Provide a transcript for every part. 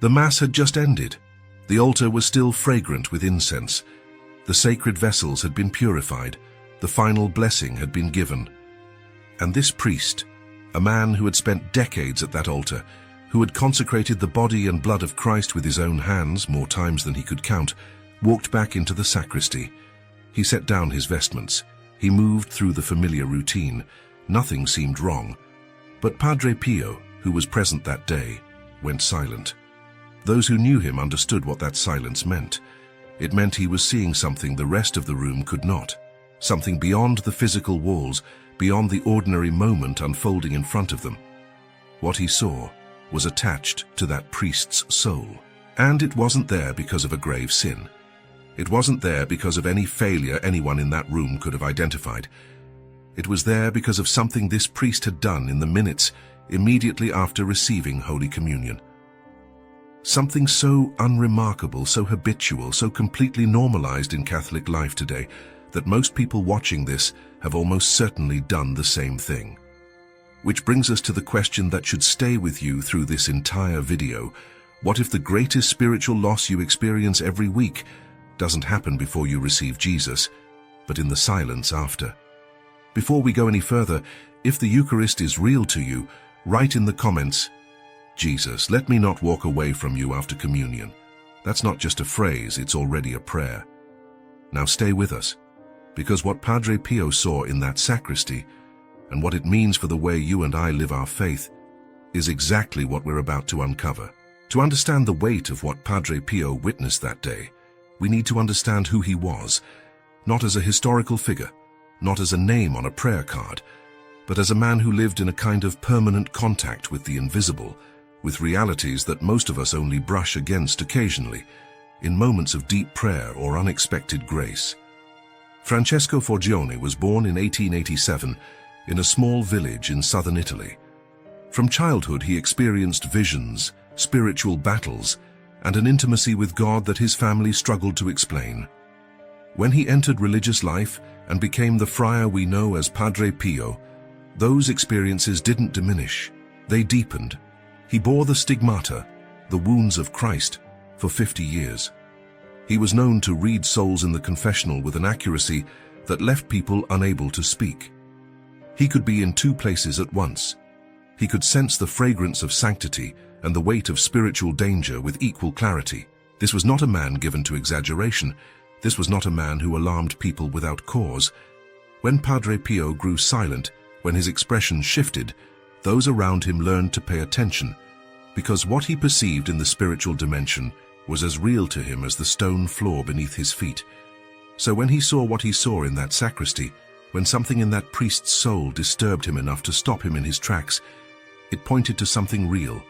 The Mass had just ended. The altar was still fragrant with incense. The sacred vessels had been purified. The final blessing had been given. And this priest, a man who had spent decades at that altar, who had consecrated the body and blood of Christ with his own hands more times than he could count, walked back into the sacristy. He set down his vestments. He moved through the familiar routine. Nothing seemed wrong. But Padre Pio, who was present that day, went silent. Those who knew him understood what that silence meant. It meant he was seeing something the rest of the room could not. Something beyond the physical walls, beyond the ordinary moment unfolding in front of them. What he saw was attached to that priest's soul. And it wasn't there because of a grave sin. It wasn't there because of any failure anyone in that room could have identified. It was there because of something this priest had done in the minutes immediately after receiving Holy Communion. Something so unremarkable, so habitual, so completely normalized in Catholic life today that most people watching this have almost certainly done the same thing. Which brings us to the question that should stay with you through this entire video. What if the greatest spiritual loss you experience every week doesn't happen before you receive Jesus, but in the silence after? Before we go any further, if the Eucharist is real to you, write in the comments, "Jesus, let me not walk away from you after communion." That's not just a phrase, it's already a prayer. Now stay with us, because what Padre Pio saw in that sacristy, and what it means for the way you and I live our faith, is exactly what we're about to uncover. To understand the weight of what Padre Pio witnessed that day, we need to understand who he was, not as a historical figure, not as a name on a prayer card, but as a man who lived in a kind of permanent contact with the invisible, with realities that most of us only brush against occasionally, in moments of deep prayer or unexpected grace. Francesco Forgione was born in 1887 in a small village in southern Italy. From childhood he experienced visions, spiritual battles, and an intimacy with God that his family struggled to explain. When he entered religious life and became the friar we know as Padre Pio, those experiences didn't diminish, they deepened. He bore the stigmata, the wounds of Christ, for 50 years. He was known to read souls in the confessional with an accuracy that left people unable to speak. He could be in two places at once. He could sense the fragrance of sanctity and the weight of spiritual danger with equal clarity. This was not a man given to exaggeration. This was not a man who alarmed people without cause. When Padre Pio grew silent, when his expression shifted, those around him learned to pay attention, because what he perceived in the spiritual dimension was as real to him as the stone floor beneath his feet. So when he saw what he saw in that sacristy, when something in that priest's soul disturbed him enough to stop him in his tracks, it pointed to something real,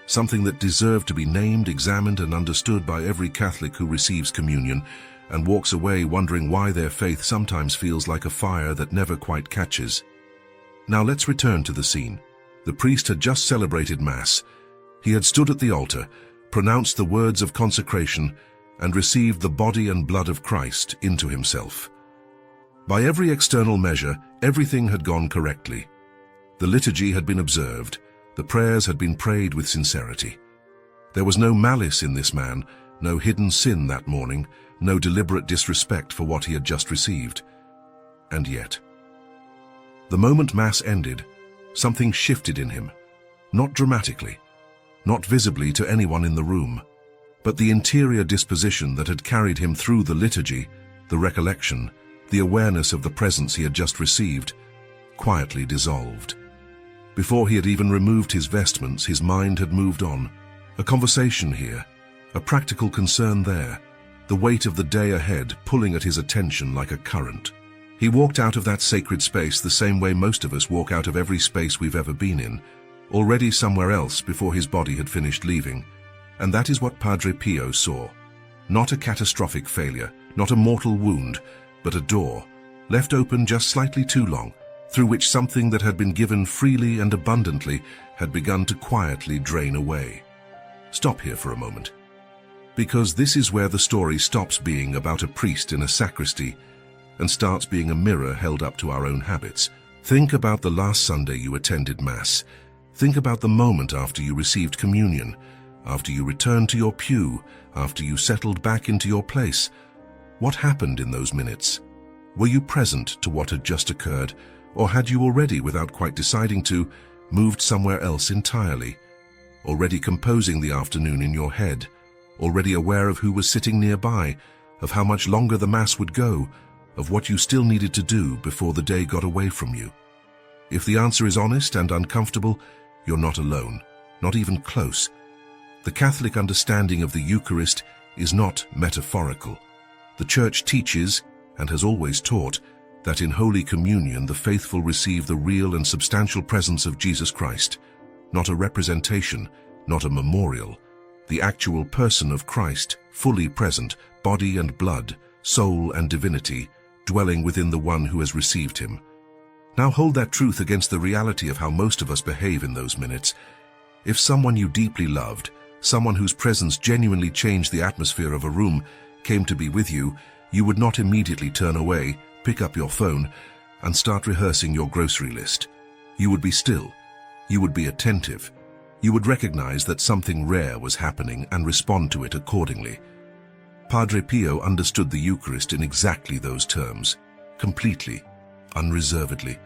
something that deserved to be named, examined, and understood by every Catholic who receives communion and walks away wondering why their faith sometimes feels like a fire that never quite catches. Now let's return to the scene. The priest had just celebrated Mass. He had stood at the altar, pronounced the words of consecration, and received the body and blood of Christ into himself. By every external measure, everything had gone correctly. The liturgy had been observed. The prayers had been prayed with sincerity. There was no malice in this man, no hidden sin that morning, no deliberate disrespect for what he had just received. And yet, the moment Mass ended, something shifted in him, not dramatically, not visibly to anyone in the room, but the interior disposition that had carried him through the liturgy, the recollection, the awareness of the presence he had just received, quietly dissolved. Before he had even removed his vestments, his mind had moved on. A conversation here, a practical concern there, the weight of the day ahead pulling at his attention like a current. He walked out of that sacred space the same way most of us walk out of every space we've ever been in, already somewhere else before his body had finished leaving. And that is what Padre Pio saw. Not a catastrophic failure, not a mortal wound, but a door, left open just slightly too long, through which something that had been given freely and abundantly had begun to quietly drain away. Stop here for a moment, because this is where the story stops being about a priest in a sacristy and starts being a mirror held up to our own habits. Think about the last Sunday you attended Mass. Think about the moment after you received communion, after you returned to your pew, after you settled back into your place? What happened in those minutes? Were you present to what had just occurred, or had you already, without quite deciding to, moved somewhere else entirely? Already composing the afternoon in your head, already aware of who was sitting nearby, of how much longer the Mass would go, of what you still needed to do before the day got away from you? If the answer is honest and uncomfortable, you're not alone, not even close. The Catholic understanding of the Eucharist is not metaphorical. The Church teaches, and has always taught, that in Holy Communion the faithful receive the real and substantial presence of Jesus Christ, not a representation, not a memorial, the actual person of Christ, fully present, body and blood, soul and divinity, dwelling within the one who has received him. Now hold that truth against the reality of how most of us behave in those minutes. If someone you deeply loved, someone whose presence genuinely changed the atmosphere of a room, came to be with you, you would not immediately turn away, pick up your phone, and start rehearsing your grocery list. You would be still. You would be attentive. You would recognize that something rare was happening and respond to it accordingly. Padre Pio understood the Eucharist in exactly those terms, completely, unreservedly.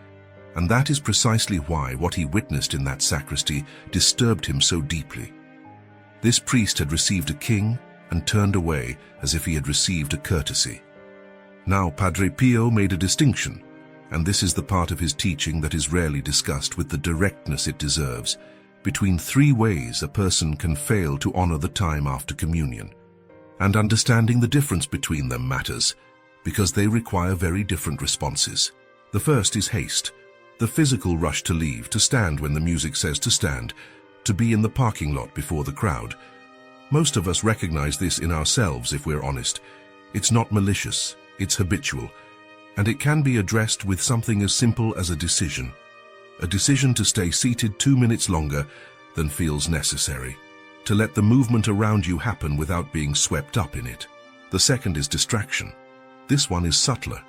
And that is precisely why what he witnessed in that sacristy disturbed him so deeply. This priest had received a king and turned away as if he had received a courtesy. Now Padre Pio made a distinction, and this is the part of his teaching that is rarely discussed with the directness it deserves, between three ways a person can fail to honor the time after communion. And understanding the difference between them matters, because they require very different responses. The first is haste, the physical rush to leave, to stand when the music says to stand, to be in the parking lot before the crowd. Most of us recognize this in ourselves if we're honest. It's not malicious, it's habitual, and it can be addressed with something as simple as a decision to stay seated 2 minutes longer than feels necessary, to let the movement around you happen without being swept up in it. The second is distraction. This one is subtler.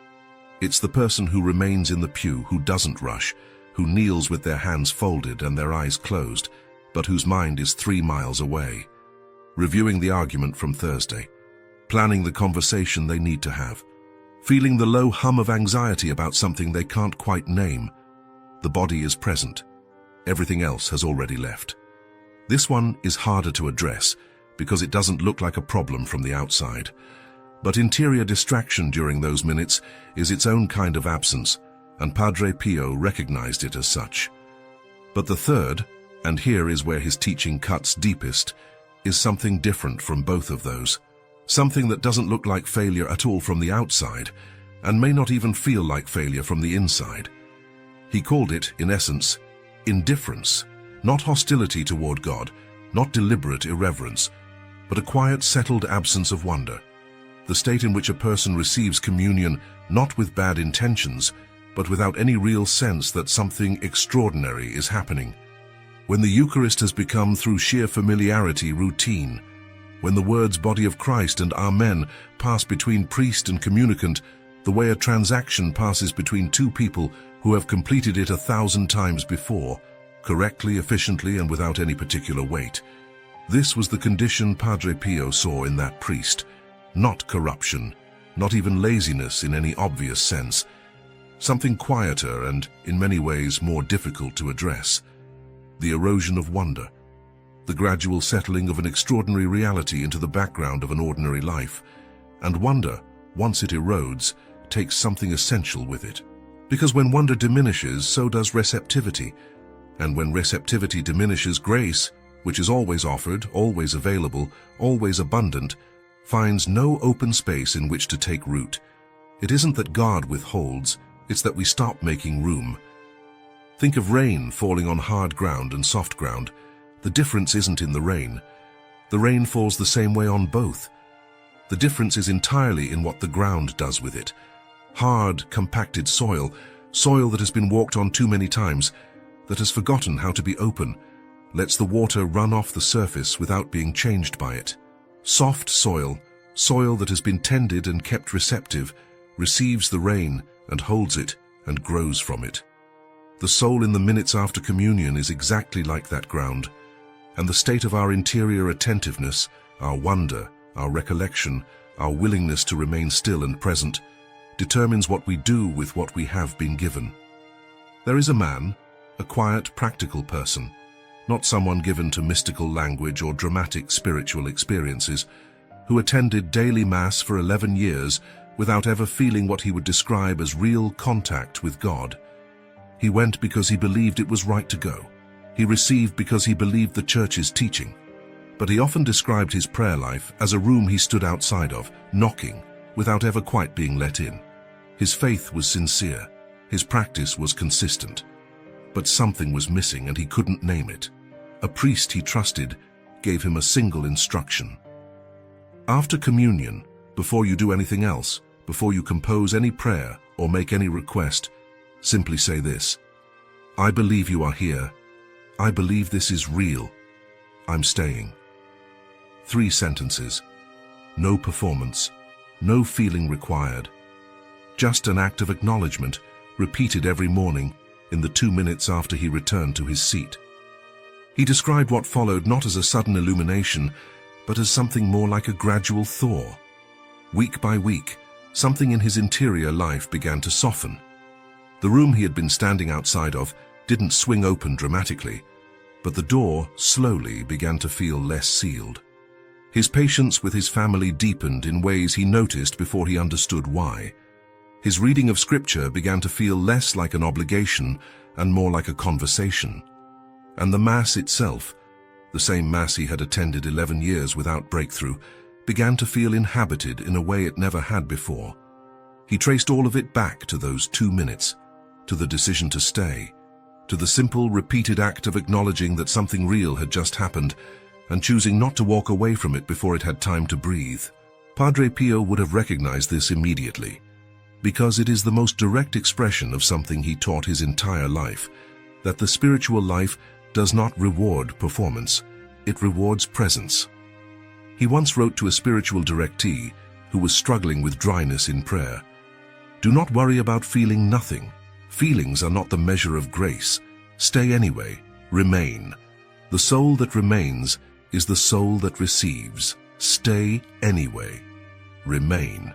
It's the person who remains in the pew, who doesn't rush, who kneels with their hands folded and their eyes closed, but whose mind is 3 miles away, reviewing the argument from Thursday, planning the conversation they need to have, feeling the low hum of anxiety about something they can't quite name. The body is present. Everything else has already left. This one is harder to address because it doesn't look like a problem from the outside. But interior distraction during those minutes is its own kind of absence, and Padre Pio recognized it as such. But the third, and here is where his teaching cuts deepest, is something different from both of those. Something that doesn't look like failure at all from the outside, and may not even feel like failure from the inside. He called it, in essence, indifference, not hostility toward God, not deliberate irreverence, but a quiet, settled absence of wonder. The state in which a person receives communion not with bad intentions, but without any real sense that something extraordinary is happening. When the Eucharist has become, through sheer familiarity, routine, when the words "Body of Christ" and "Amen" pass between priest and communicant, the way a transaction passes between two people who have completed it 1,000 times before, correctly, efficiently, and without any particular weight. This was the condition Padre Pio saw in that priest. Not corruption, not even laziness in any obvious sense. Something quieter and, in many ways, more difficult to address. The erosion of wonder. The gradual settling of an extraordinary reality into the background of an ordinary life. And wonder, once it erodes, takes something essential with it. Because when wonder diminishes, so does receptivity. And when receptivity diminishes, grace, which is always offered, always available, always abundant, finds no open space in which to take root. It isn't that God withholds, it's that we stop making room. Think of rain falling on hard ground and soft ground. The difference isn't in the rain. The rain falls the same way on both. The difference is entirely in what the ground does with it. Hard, compacted soil, soil that has been walked on too many times, that has forgotten how to be open, lets the water run off the surface without being changed by it. Soft soil, soil that has been tended and kept receptive, receives the rain and holds it and grows from it. The soul in the minutes after communion is exactly like that ground, and the state of our interior attentiveness, our wonder, our recollection, our willingness to remain still and present, determines what we do with what we have been given. There is a man, a quiet, practical person, not someone given to mystical language or dramatic spiritual experiences, who attended daily Mass for 11 years without ever feeling what he would describe as real contact with God. He went because he believed it was right to go. He received because he believed the Church's teaching. But he often described his prayer life as a room he stood outside of, knocking, without ever quite being let in. His faith was sincere. His practice was consistent. But something was missing and he couldn't name it. A priest he trusted gave him a single instruction. After communion, before you do anything else, before you compose any prayer or make any request, simply say this: I believe you are here. I believe this is real. I'm staying. 3 sentences. No performance, no feeling required. Just an act of acknowledgement, repeated every morning in the 2 minutes after he returned to his seat. He described what followed not as a sudden illumination, but as something more like a gradual thaw. Week by week, something in his interior life began to soften. The room he had been standing outside of didn't swing open dramatically, but the door slowly began to feel less sealed. His patience with his family deepened in ways he noticed before he understood why. His reading of Scripture began to feel less like an obligation and more like a conversation. And the Mass itself, the same Mass he had attended 11 years without breakthrough, began to feel inhabited in a way it never had before. He traced all of it back to those 2 minutes, to the decision to stay, to the simple, repeated act of acknowledging that something real had just happened and choosing not to walk away from it before it had time to breathe. Padre Pio would have recognized this immediately, because it is the most direct expression of something he taught his entire life, that the spiritual life does not reward performance, it rewards presence. He once wrote to a spiritual directee who was struggling with dryness in prayer, "Do not worry about feeling nothing. Feelings are not the measure of grace. Stay anyway. Remain. The soul that remains is the soul that receives. Stay anyway. Remain."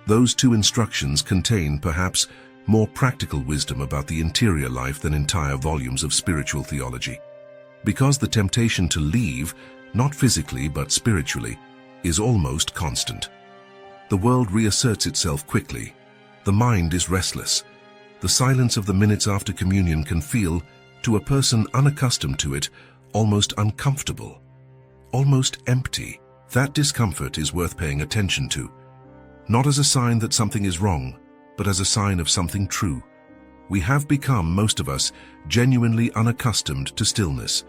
Those 2 instructions contain, perhaps, more practical wisdom about the interior life than entire volumes of spiritual theology. Because the temptation to leave, not physically but spiritually, is almost constant. The world reasserts itself quickly. The mind is restless. The silence of the minutes after communion can feel, to a person unaccustomed to it, almost uncomfortable, almost empty. That discomfort is worth paying attention to, not as a sign that something is wrong, but as a sign of something true. We have become, most of us, genuinely unaccustomed to stillness.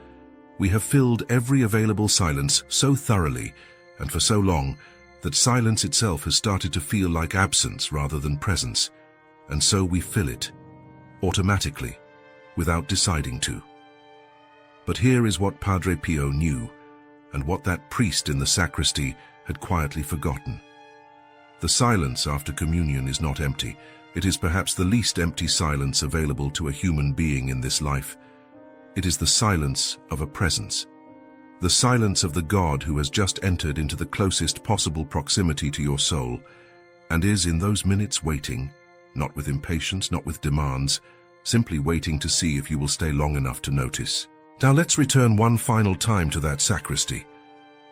We have filled every available silence so thoroughly and for so long that silence itself has started to feel like absence rather than presence, and so we fill it, automatically, without deciding to. But here is what Padre Pio knew, and what that priest in the sacristy had quietly forgotten. The silence after communion is not empty. It is perhaps the least empty silence available to a human being in this life. It is the silence of a presence. The silence of the God who has just entered into the closest possible proximity to your soul, and is in those minutes waiting, not with impatience, not with demands, simply waiting to see if you will stay long enough to notice. Now let's return one final time to that sacristy,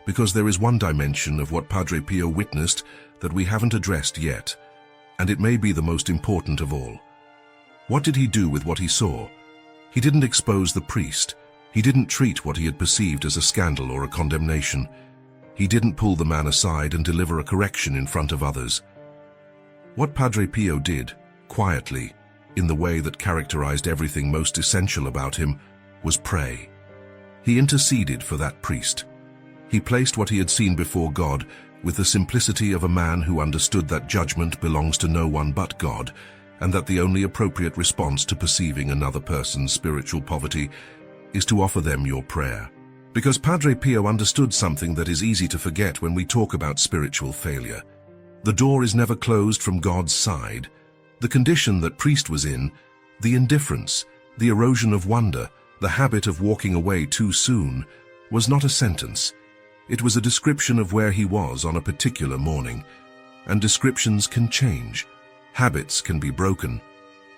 because there is one dimension of what Padre Pio witnessed that we haven't addressed yet, and it may be the most important of all. What did he do with what he saw? He didn't expose the priest. He didn't treat what he had perceived as a scandal or a condemnation. He didn't pull the man aside and deliver a correction in front of others. What Padre Pio did, quietly, in the way that characterized everything most essential about him, was pray. He interceded for that priest. He placed what he had seen before God with the simplicity of a man who understood that judgment belongs to no one but God, and that the only appropriate response to perceiving another person's spiritual poverty is to offer them your prayer. Because Padre Pio understood something that is easy to forget when we talk about spiritual failure. The door is never closed from God's side. The condition that priest was in, the indifference, the erosion of wonder, the habit of walking away too soon, was not a sentence. It was a description of where he was on a particular morning. And descriptions can change. Habits can be broken.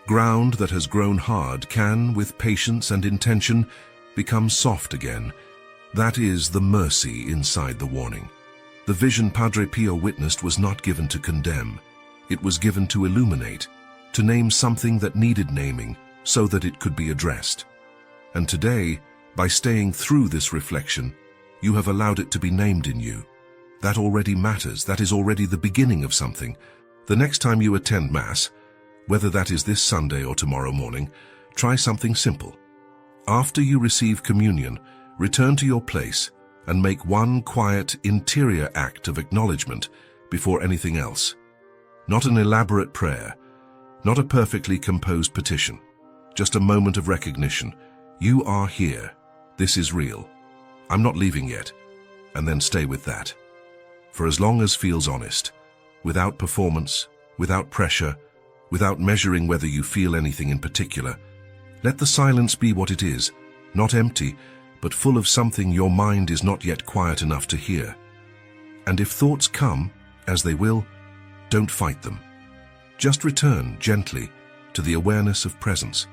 Ground that has grown hard can, with patience and intention, become soft again. That is the mercy inside the warning. The vision Padre Pio witnessed was not given to condemn. It was given to illuminate, to name something that needed naming so that it could be addressed. And today, by staying through this reflection, you have allowed it to be named in you. That already matters. That is already the beginning of something. The next time you attend Mass, whether that is this Sunday or tomorrow morning, try something simple. After you receive communion, return to your place and make one quiet interior act of acknowledgement before anything else. Not an elaborate prayer, not a perfectly composed petition, just a moment of recognition. You are here. This is real. I'm not leaving yet. And then stay with that. For as long as feels honest, without performance, without pressure, without measuring whether you feel anything in particular, let the silence be what it is, not empty, but full of something your mind is not yet quiet enough to hear. And if thoughts come, as they will, don't fight them. Just return gently to the awareness of presence.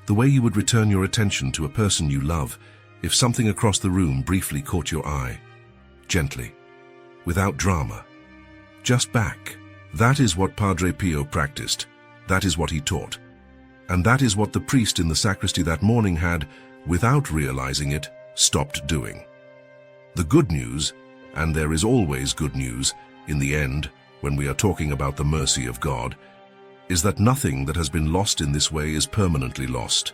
The way you would return your attention to a person you love if something across the room briefly caught your eye. Gently, without drama. Just back. That is what Padre Pio practiced. That is what he taught. And that is what the priest in the sacristy that morning had, without realizing it, stopped doing. The good news, and there is always good news in the end when we are talking about the mercy of God, is that nothing that has been lost in this way is permanently lost.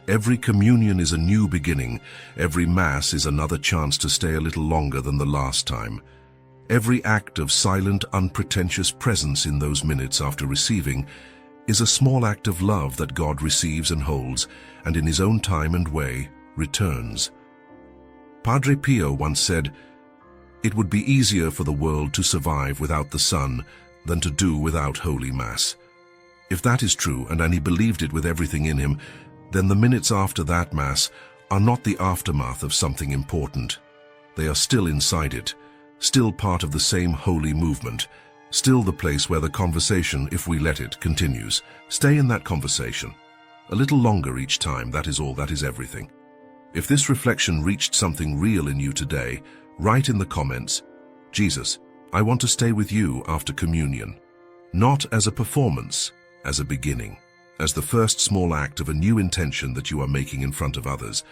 Every communion is a new beginning. Every Mass is another chance to stay a little longer than the last time. Every act of silent, unpretentious presence in those minutes after receiving is a small act of love that God receives and holds, and in his own time and way, returns. Padre Pio once said, "It would be easier for the world to survive without the sun than to do without Holy Mass." If that is true, and he believed it with everything in him, then the minutes after that Mass are not the aftermath of something important. They are still inside it, still part of the same holy movement, still the place where the conversation, if we let it, continues. Stay in that conversation. A little longer each time, that is all, that is everything. If this reflection reached something real in you today, write in the comments, "Jesus, I want to stay with you after communion." Not as a performance, as a beginning, as the first small act of a new intention that you are making in front of others,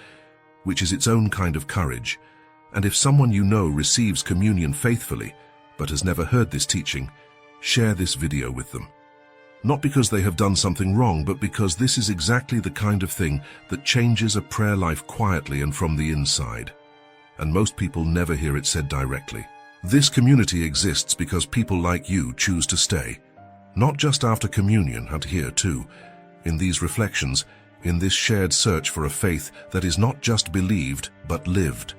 which is its own kind of courage. And if someone you know receives communion faithfully, but has never heard this teaching, share this video with them. Not because they have done something wrong, but because this is exactly the kind of thing that changes a prayer life quietly and from the inside. And most people never hear it said directly. This community exists because people like you choose to stay. Not just after communion, and here too, in these reflections, in this shared search for a faith that is not just believed, but lived.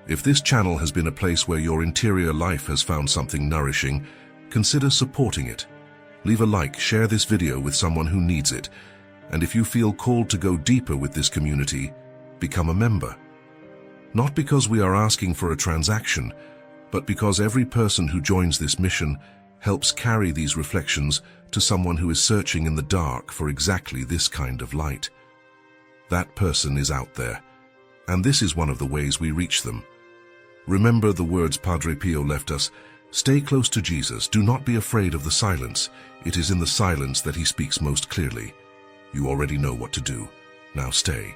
If this channel has been a place where your interior life has found something nourishing, consider supporting it. Leave a like, share this video with someone who needs it, and if you feel called to go deeper with this community, become a member. Not because we are asking for a transaction, but because every person who joins this mission helps carry these reflections to someone who is searching in the dark for exactly this kind of light. That person is out there, and this is one of the ways we reach them. Remember the words Padre Pio left us: stay close to Jesus, do not be afraid of the silence. It is in the silence that he speaks most clearly. You already know what to do. Now stay.